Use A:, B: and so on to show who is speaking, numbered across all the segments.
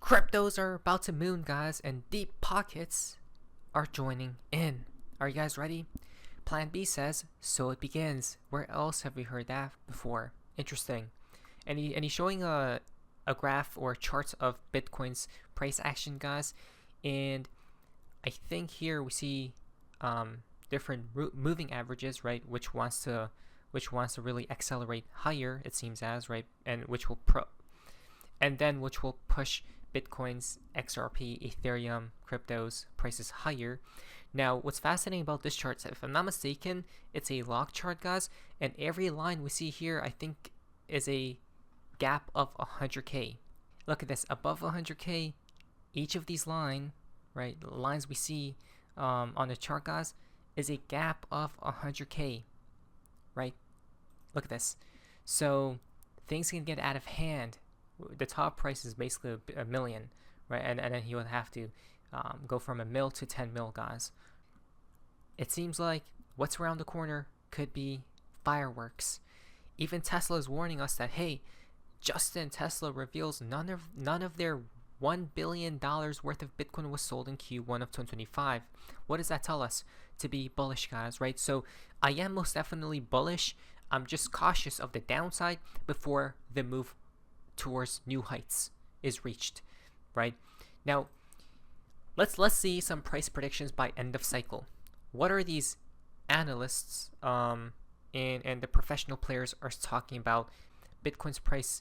A: Cryptos are about to moon, guys, and deep pockets are joining in. Are you guys ready? Plan B says, so it begins. Where else have we heard that before? Interesting. And he's showing a graph or charts of Bitcoin's price action, guys. And I think here we see different moving averages, right? Which wants to really accelerate higher, it seems as, right? And which will push Bitcoin's XRP, Ethereum, cryptos prices higher. Now, what's fascinating about this chart, if I'm not mistaken, it's a log chart, guys, and every line we see here, I think, is a gap of 100K. Look at this, above 100K, each of these lines we see on the chart, guys, is a gap of 100K, right? Look at this. So things can get out of hand. The top price is basically a million, right? And then he would have to go from a mil to 10 mil, guys. It seems like what's around the corner could be fireworks. Even Tesla is warning us that, hey, Tesla reveals none of their $1 billion worth of Bitcoin was sold in Q1 of 2025. What does that tell us? To be bullish, guys, right? So I am most definitely bullish. I'm just cautious of the downside before the move towards new heights is reached, right? Now, let's see some price predictions by end of cycle. What are these analysts and the professional players are talking about Bitcoin's price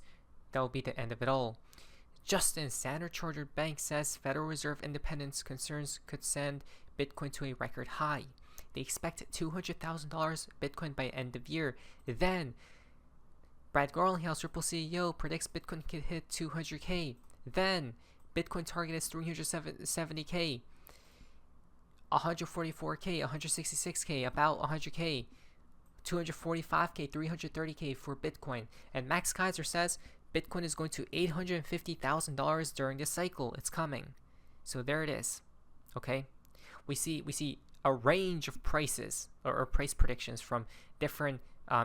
A: that will be the end of it all? Justin, Standard Chartered Bank says Federal Reserve independence concerns could send Bitcoin to a record high. They expect $200,000 Bitcoin by end of year. Then Brad Garlinghouse, Ripple CEO, predicts Bitcoin could hit 200K. Then Bitcoin target is 370K, 144K, 166K, about 100K, 245K, 330K for Bitcoin. And Max Kaiser says Bitcoin is going to $850,000 during this cycle. It's coming. So there it is. Okay, we see a range of prices or price predictions from different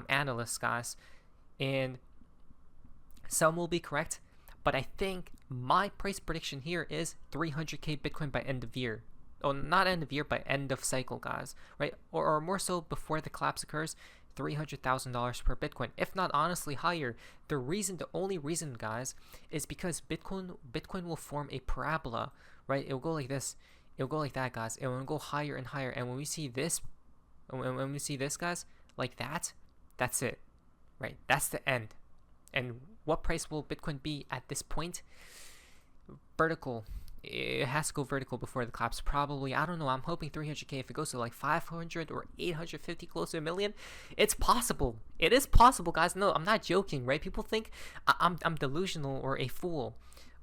A: analysts, guys. And some will be correct, but I think my price prediction here is 300K Bitcoin by end of year. Oh, not end of year, but end of cycle, guys, right? Or more so before the collapse occurs, $300,000 per Bitcoin, if not honestly higher. The only reason, guys, is because Bitcoin will form a parabola, right? It will go like this. It will go like that, guys. It will go higher and higher. And when we see this, guys, like that, that's it. Right, that's the end. And what price will Bitcoin be at this point? Vertical. It has to go vertical before the collapse. Probably, I don't know. I'm hoping 300K. If it goes to like 500 or 850, close to a million, it's possible. It is possible, guys. No, I'm not joking, right? People think I'm delusional or a fool.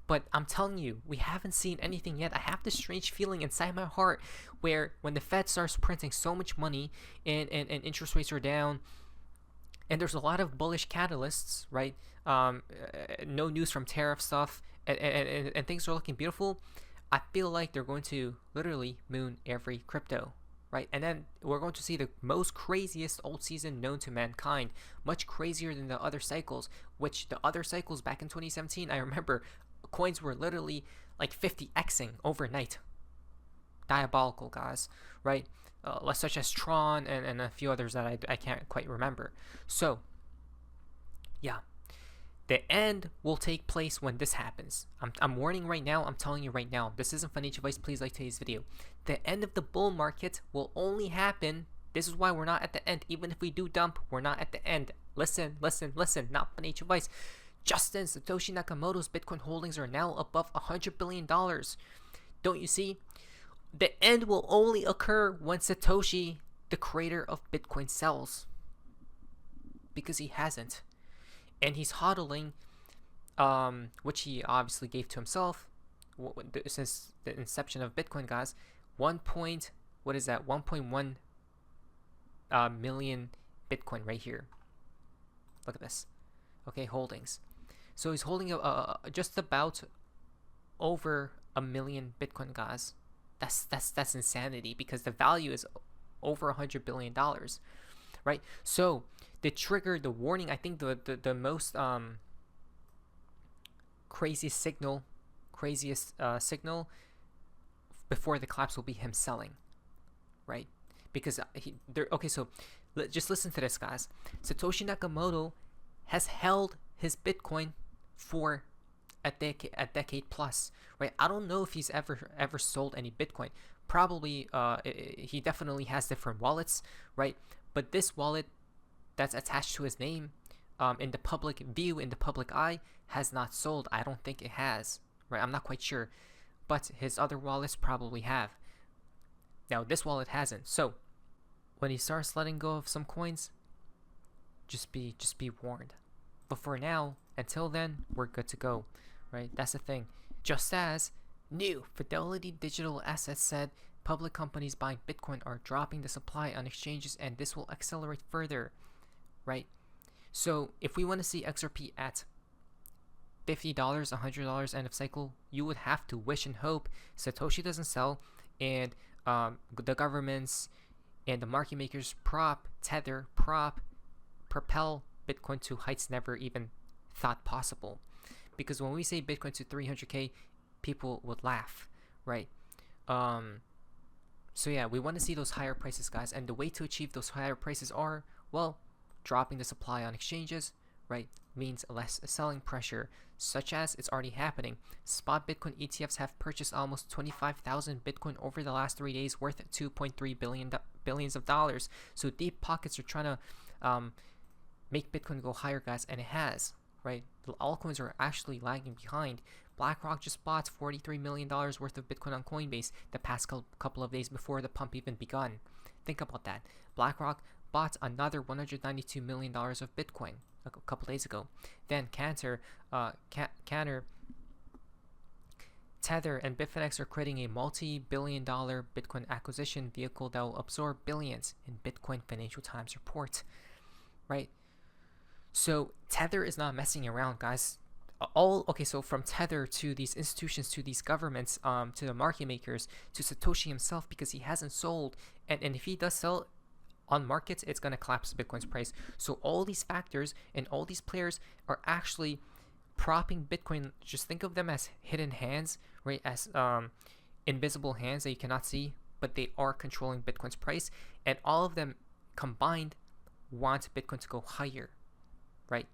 A: But I'm telling you, we haven't seen anything yet. I have this strange feeling inside my heart where when the Fed starts printing so much money and interest rates are down, and there's a lot of bullish catalysts, right? No news from tariff stuff, and things are looking beautiful. I feel like they're going to literally moon every crypto, right? And then we're going to see the most craziest alt season known to mankind, much crazier than the other cycles, which the other cycles back in 2017, I remember coins were literally like 50xing overnight. Diabolical, guys, right? Such as Tron and a few others that I can't quite remember. So, yeah, the end will take place when this happens. I'm warning right now. I'm telling you right now. This isn't financial advice. Please like today's video. The end of the bull market will only happen. This is why we're not at the end. Even if we do dump, we're not at the end. Listen. Not financial advice. Justin, Satoshi Nakamoto's Bitcoin holdings are now above $100 billion. Don't you see? The end will only occur when Satoshi, the creator of Bitcoin, sells. Because he hasn't. And he's hodling, which he obviously gave to himself since the inception of Bitcoin, guys. 1.1 million Bitcoin right here. Look at this. Okay, holdings. So he's holding just about over 1 million Bitcoin, guys. That's insanity because the value is over $100 billion, right? So the trigger, the warning, I think the most crazy signal craziest signal before the collapse will be him selling, right? Because okay, so just listen to this, guys. Satoshi Nakamoto has held his Bitcoin for a decade plus, right? I don't know if he's ever sold any Bitcoin. Probably, he definitely has different wallets, right? But this wallet that's attached to his name, in the public view, in the public eye, has not sold. I don't think it has, right? I'm not quite sure, but his other wallets probably have. Now this wallet hasn't. So when he starts letting go of some coins, just be warned. But for now, until then, we're good to go, right? That's the thing. Just as new Fidelity Digital Assets said, public companies buying Bitcoin are dropping the supply on exchanges, and this will accelerate further, right? So if we want to see XRP at $50, $100 end of cycle, you would have to wish and hope Satoshi doesn't sell, and the governments and the market makers propel Bitcoin to heights never even thought possible. Because when we say Bitcoin to 300K, people would laugh, right? So yeah, we want to see those higher prices, guys. And the way to achieve those higher prices are, well, dropping the supply on exchanges, right? Means less selling pressure, such as it's already happening. Spot Bitcoin ETFs have purchased almost 25,000 Bitcoin over the last 3 days, worth 2.3 billions of dollars. So deep pockets are trying to make Bitcoin go higher, guys, and it has, right? The altcoins are actually lagging behind. BlackRock just bought $43 million worth of Bitcoin on Coinbase the past couple of days before the pump even begun. Think about that. BlackRock bought another $192 million of Bitcoin a couple days ago. Then Tether, and Bitfinex are creating a multi-billion-dollar Bitcoin acquisition vehicle that will absorb billions in Bitcoin Financial Times report, right? So Tether is not messing around, guys. So from Tether to these institutions, to these governments, to the market makers, to Satoshi himself, because he hasn't sold, and if he does sell on markets, it's going to collapse Bitcoin's price. So all these factors and all these players are actually propping Bitcoin. Just think of them as hidden hands, right? As invisible hands that you cannot see, but they are controlling Bitcoin's price, and all of them combined want Bitcoin to go higher, right?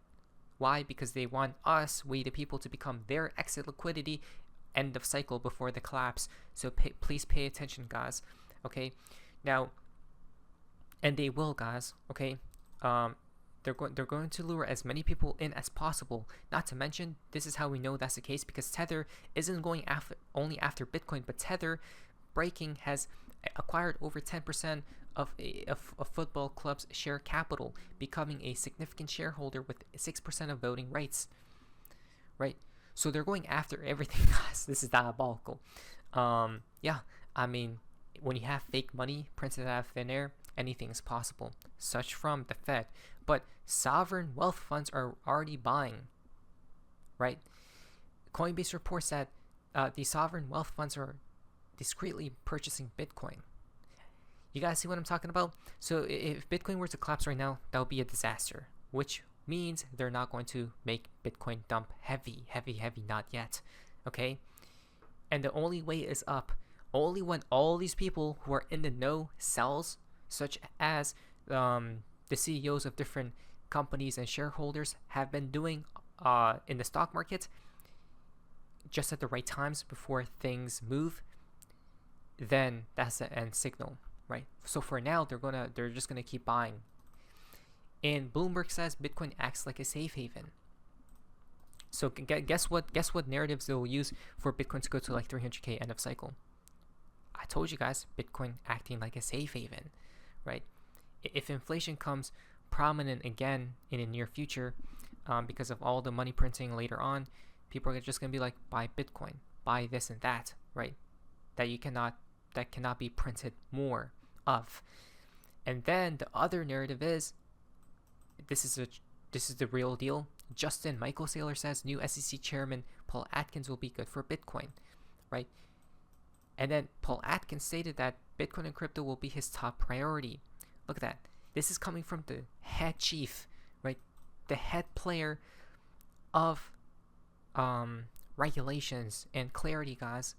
A: Why? Because they want us, we the people, to become their exit liquidity end of cycle before the collapse. So please pay attention, guys. Okay, now, and they will, guys. Okay, they're going to lure as many people in as possible. Not to mention, this is how we know that's the case, because Tether isn't going only after Bitcoin, but Tether breaking has acquired over 10% of a football club's share capital, becoming a significant shareholder with 6% of voting rights, right? So they're going after everything, guys. This is diabolical. Yeah, I mean, when you have fake money printed out of thin air, anything is possible. Such from the Fed. But sovereign wealth funds are already buying, right? Coinbase reports that the sovereign wealth funds are discreetly purchasing Bitcoin. You guys see what I'm talking about? So if Bitcoin were to collapse right now, that would be a disaster, which means they're not going to make Bitcoin dump heavy, not yet, okay? And the only way is up. Only when all these people who are in the know sells, such as the CEOs of different companies and shareholders have been doing in the stock market, just at the right times before things move, then that's the end signal, right? So for now, they're just gonna keep buying. And Bloomberg says Bitcoin acts like a safe haven. So guess what narratives they'll use for Bitcoin to go to like 300K end of cycle? I told you guys, Bitcoin acting like a safe haven, right? If inflation comes prominent again in the near future, because of all the money printing later on, people are just gonna be like, buy Bitcoin, buy this and that, right? That cannot be printed more of. And then the other narrative is, this is the real deal. Justin Michael Saylor says new SEC chairman Paul Atkins will be good for Bitcoin, right? And then Paul Atkins stated that Bitcoin and crypto will be his top priority. Look at that. This is coming from the head chief, right? The head player of regulations and clarity, guys.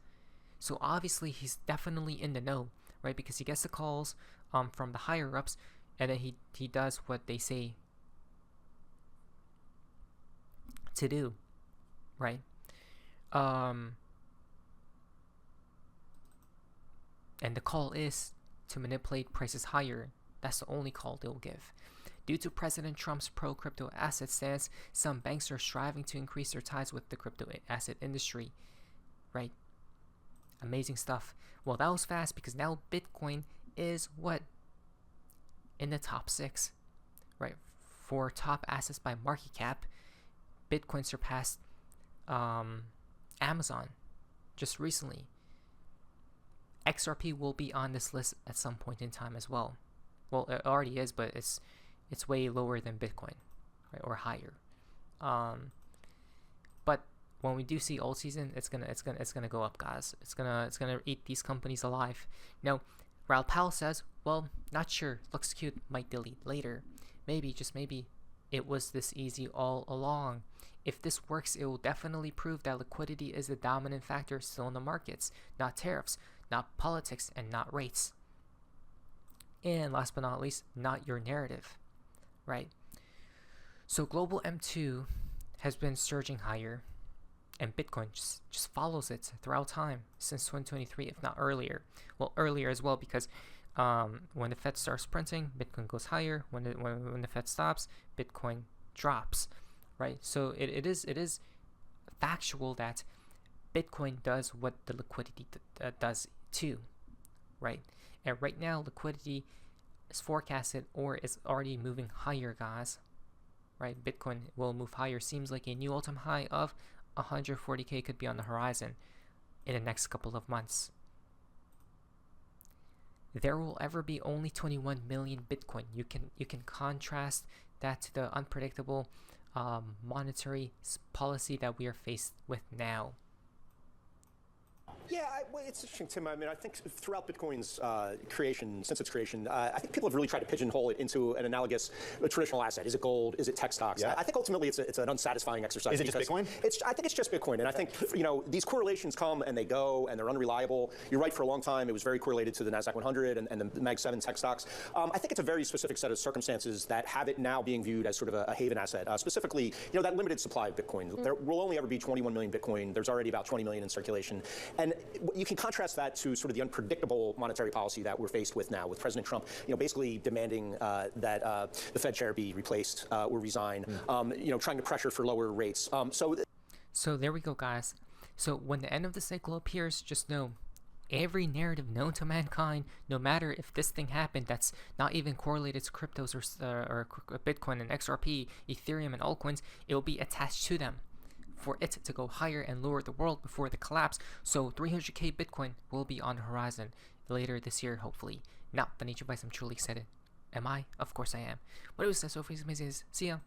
A: So obviously he's definitely in the know, right? Because he gets the calls from the higher ups, and then he does what they say to do, right? And the call is to manipulate prices higher. That's the only call they'll give. Due to President Trump's pro-crypto asset stance, some banks are striving to increase their ties with the crypto asset industry, right? Amazing stuff. Well, that was fast because now Bitcoin is what? In the top 6, right? For top assets by market cap, Bitcoin surpassed Amazon just recently. XRP will be on this list at some point in time as well. Well, it already is, but it's way lower than Bitcoin, right? Or higher. But when we do see altseason, it's gonna go up, guys. It's gonna eat these companies alive. Now, Raoul Pal says, well, not sure. Looks cute. Might delete later. Maybe, just maybe, it was this easy all along. If this works, it will definitely prove that liquidity is the dominant factor still in the markets, not tariffs, not politics, and not rates. And last but not least, not your narrative, right? So global M2 has been surging higher, and Bitcoin just follows it throughout time since 2023, if not earlier. Well, earlier as well, because when the Fed starts printing, Bitcoin goes higher. When the Fed stops, Bitcoin drops, right? So it is factual that Bitcoin does what the liquidity does too, right? And right now, liquidity is forecasted or is already moving higher, guys, right? Bitcoin will move higher. Seems like a new all-time high of 140K could be on the horizon in the next couple of months. There will ever be only 21 million Bitcoin. You can contrast that to the unpredictable monetary policy that we are faced with now.
B: Yeah, well, it's interesting, Tim. I mean, I think throughout Bitcoin's creation, since its creation, I think people have really tried to pigeonhole it into an analogous traditional asset. Is it gold? Is it tech stocks? Yeah. I think ultimately it's an unsatisfying exercise.
C: Is it just Bitcoin?
B: I think it's just Bitcoin. And I think, these correlations come and they go, and they're unreliable. You're right, for a long time, it was very correlated to the NASDAQ 100 and the Mag 7 tech stocks. I think it's a very specific set of circumstances that have it now being viewed as sort of a haven asset. Specifically, that limited supply of Bitcoin. There will only ever be 21 million Bitcoin. There's already about 20 million in circulation. And you can contrast that to sort of the unpredictable monetary policy that we're faced with now, with President Trump, basically demanding that the Fed chair be replaced or resign, trying to pressure for lower rates.
A: So there we go, guys. So when the end of the cycle appears, just know every narrative known to mankind, no matter if this thing happened that's not even correlated to cryptos or Bitcoin and XRP, Ethereum and altcoins, it will be attached to them for it to go higher and lower the world before the collapse. So 300K Bitcoin will be on the horizon later this year, hopefully. Not the nature advice, I'm truly excited. Am I? Of course I am. But it was so amazing. See ya.